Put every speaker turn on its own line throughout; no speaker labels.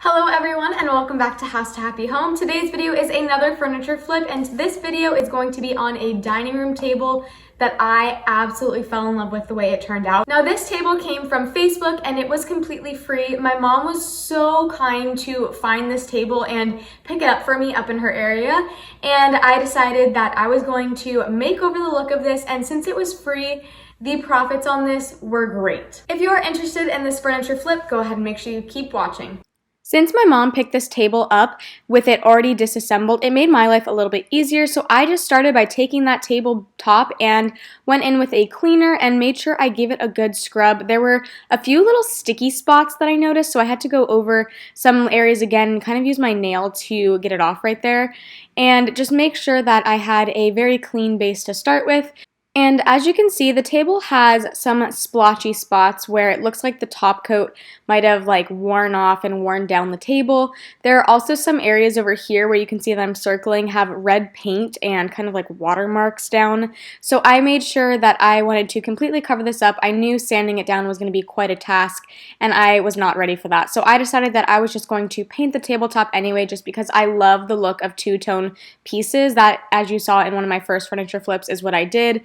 Hello everyone and welcome back to House to Happy Home. Today's video is another furniture flip, and this video is going to be on a dining room table that I absolutely fell in love with the way it turned out. Now this table came from Facebook and it was completely free. My mom was so kind to find this table and pick it up for me up in her area, and I decided that I was going to make over the look of this, and since it was free, the profits on this were great. If you are interested in this furniture flip, go ahead and make sure you keep watching. Since my mom picked this table up with it already disassembled, it made my life a little bit easier, so I just started by taking that tabletop and went in with a cleaner and made sure I gave it a good scrub. There were a few little sticky spots that I noticed, so I had to go over some areas again and kind of use my nail to get it off right there, and just make sure that I had a very clean base to start with. And as you can see, the table has some splotchy spots where it looks like the top coat might have worn off and worn down the table. There are also some areas over here where you can see that I'm circling have red paint and kind of like watermarks down. So I made sure that I wanted to completely cover this up. I knew sanding it down was going to be quite a task, and I was not ready for that. So I decided that I was just going to paint the tabletop anyway, just because I love the look of two-tone pieces. That, as you saw in one of my first furniture flips, is what I did.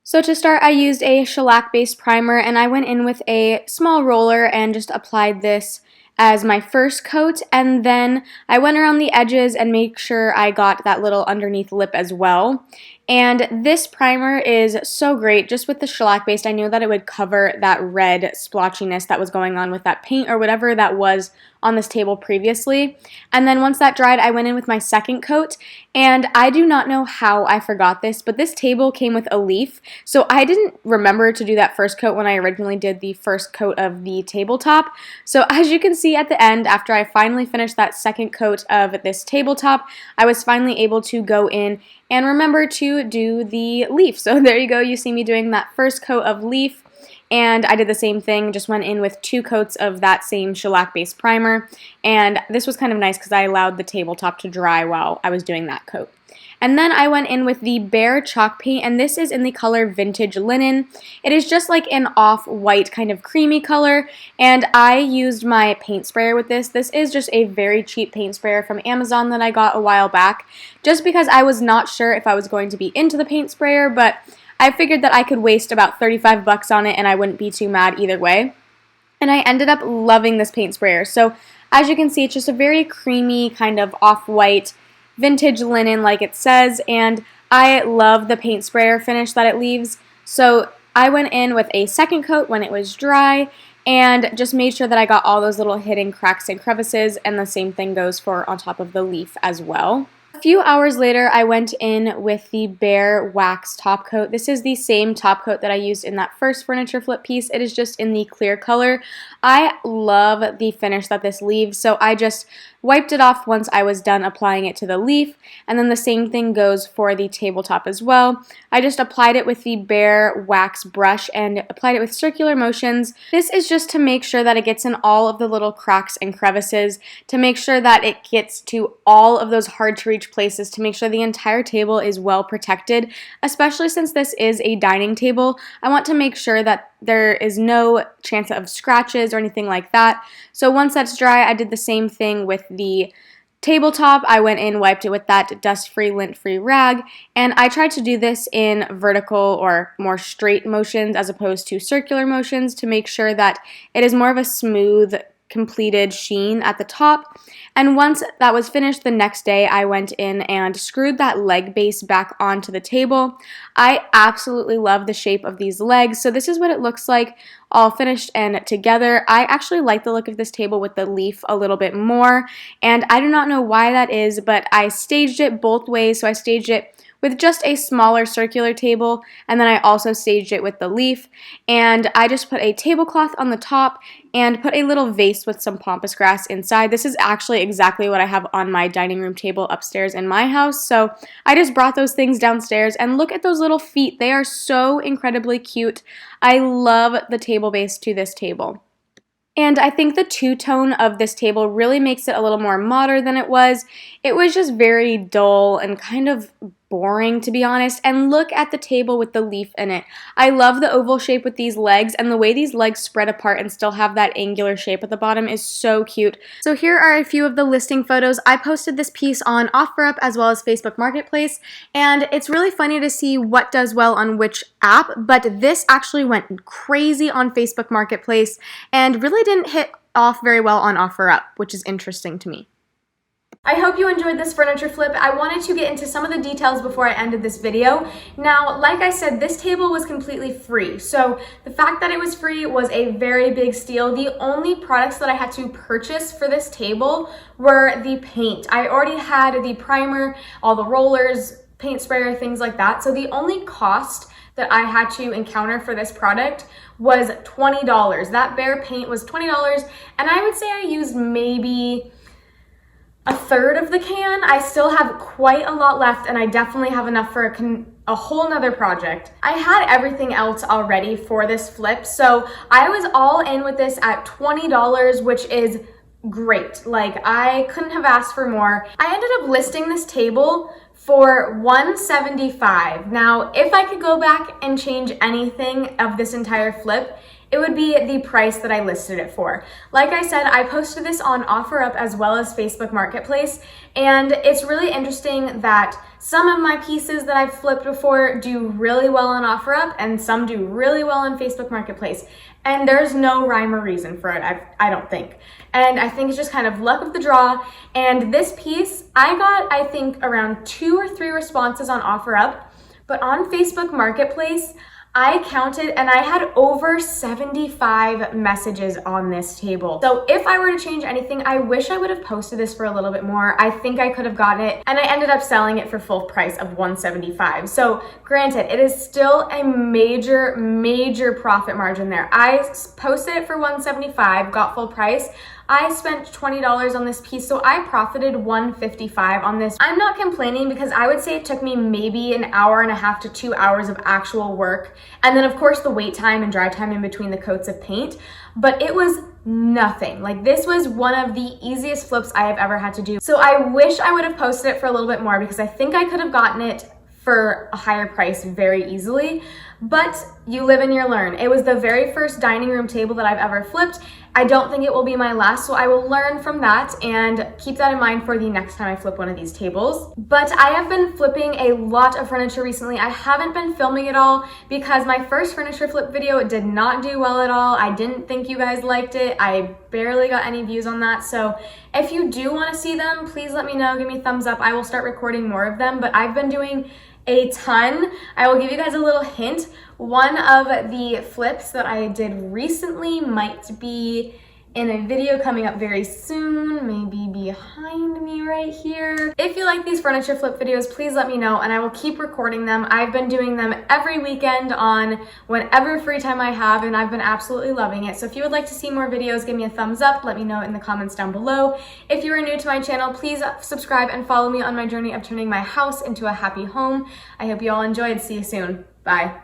So to start, I used a shellac-based primer, and I went in with a small roller and just applied this as my first coat, and then I went around the edges and made sure I got that little underneath lip as well. And this primer is so great. Just with the shellac based, I knew that it would cover that red splotchiness that was going on with that paint or whatever that was on this table previously. And then once that dried, I went in with my second coat, and I do not know how I forgot this, but this table came with a leaf, so I didn't remember to do that first coat when I originally did the first coat of the tabletop. So as you can see at the end, after I finally finished that second coat of this tabletop, I was finally able to go in and remember to do the leaf. So there you go, you see me doing that first coat of leaf, and I did the same thing, just went in with 2 coats of that same shellac-based primer, and this was kind of nice because I allowed the tabletop to dry while I was doing that coat. And then I went in with the Bear chalk paint, and this is in the color Vintage Linen. It is just like an off-white kind of creamy color, and I used my paint sprayer with this. This is just a very cheap paint sprayer from Amazon that I got a while back, just because I was not sure if I was going to be into the paint sprayer, but I figured that I could waste about 35 bucks on it and I wouldn't be too mad either way. And I ended up loving this paint sprayer. So as you can see, it's just a very creamy kind of off-white vintage linen like it says, and I love the paint sprayer finish that it leaves. So I went in with a second coat when it was dry and just made sure that I got all those little hidden cracks and crevices, and the same thing goes for on top of the leaf as well. A few hours later, I went in with the Bear wax top coat. This is the same top coat that I used in that first furniture flip piece. It is just in the clear color. I love the finish that this leaves, so I just wiped it off once I was done applying it to the leaf, and then the same thing goes for the tabletop as well. I just applied it with the Bear wax brush and applied it with circular motions. This is just to make sure that it gets in all of the little cracks and crevices, to make sure that it gets to all of those hard to reach places, to make sure the entire table is well protected, especially since this is a dining table. I want to make sure that there is no chance of scratches or anything like that. So once that's dry, I did the same thing with the tabletop. I went in, wiped it with that dust-free, lint-free rag, and I tried to do this in vertical or more straight motions as opposed to circular motions to make sure that it is more of a smooth, completed sheen at the top. And once that was finished, the next day I went in and screwed that leg base back onto the table. I absolutely love the shape of these legs, so this is what it looks like all finished and together. I actually like the look of this table with the leaf a little bit more, and I do not know why that is, but I staged it both ways. So I staged it with just a smaller circular table, and then I also staged it with the leaf, and I just put a tablecloth on the top and put a little vase with some pampas grass inside. This is actually exactly what I have on my dining room table upstairs in my house, so I just brought those things downstairs, and look at those little feet. They are so incredibly cute. I love the table base to this table. And I think the two-tone of this table really makes it a little more modern than it was. It was just very dull and kind of boring, to be honest. And look at the table with the leaf in it. I love the oval shape with these legs, and the way these legs spread apart and still have that angular shape at the bottom is so cute. So here are a few of the listing photos. I posted this piece on OfferUp as well as Facebook Marketplace, and it's really funny to see what does well on which app, but this actually went crazy on Facebook Marketplace and really didn't hit off very well on OfferUp, which is interesting to me. I hope you enjoyed this furniture flip. I wanted to get into some of the details before I ended this video. Now, like I said, this table was completely free. So the fact that it was free was a very big steal. The only products that I had to purchase for this table were the paint. I already had the primer, all the rollers, paint sprayer, things like that. So the only cost that I had to encounter for this product was $20. That bare paint was $20, and I would say I used maybe a third of the can. I still have quite a lot left, and I definitely have enough for a whole nother project. I had everything else already for this flip, so I was all in with this at $20, which is great. Like, I couldn't have asked for more. I ended up listing this table for $175. Now, if I could go back and change anything of this entire flip, it would be the price that I listed it for. Like I said, I posted this on OfferUp as well as Facebook Marketplace, and it's really interesting that some of my pieces that I've flipped before do really well on OfferUp and some do really well on Facebook Marketplace. And there's no rhyme or reason for it, I don't think. And I think it's just kind of luck of the draw. And this piece, I got, I think, around 2 or 3 responses on OfferUp, but on Facebook Marketplace, I counted and I had over 75 messages on this table. So if I were to change anything, I wish I would have posted this for a little bit more. I think I could have gotten it, and I ended up selling it for full price of $175. So granted, it is still a major profit margin there. I posted it for $175, got full price. I spent $20 on this piece, so I profited $155 on this. I'm not complaining because I would say it took me maybe an hour and a half to 2 hours of actual work. And then of course the wait time and dry time in between the coats of paint, but it was nothing. Like, this was one of the easiest flips I have ever had to do. So I wish I would have posted it for a little bit more because I think I could have gotten it for a higher price very easily, but you live and you learn. It was the very first dining room table that I've ever flipped. I don't think it will be my last, so I will learn from that and keep that in mind for the next time I flip one of these tables. But I have been flipping a lot of furniture recently. I haven't been filming it all because my first furniture flip video did not do well at all. I didn't think you guys liked it. I barely got any views on that. So if you do want to see them, please let me know. Give me a thumbs up. I will start recording more of them, but I've been doing a ton. I will give you guys a little hint. One of the flips that I did recently might be in a video coming up very soon, maybe behind me right here. If you like these furniture flip videos, please let me know and I will keep recording them. I've been doing them every weekend on whenever free time I have, and I've been absolutely loving it. So if you would like to see more videos, give me a thumbs up. Let me know in the comments down below. If you are new to my channel, please subscribe and follow me on my journey of turning my house into a happy home. I hope you all enjoyed. See you soon. Bye.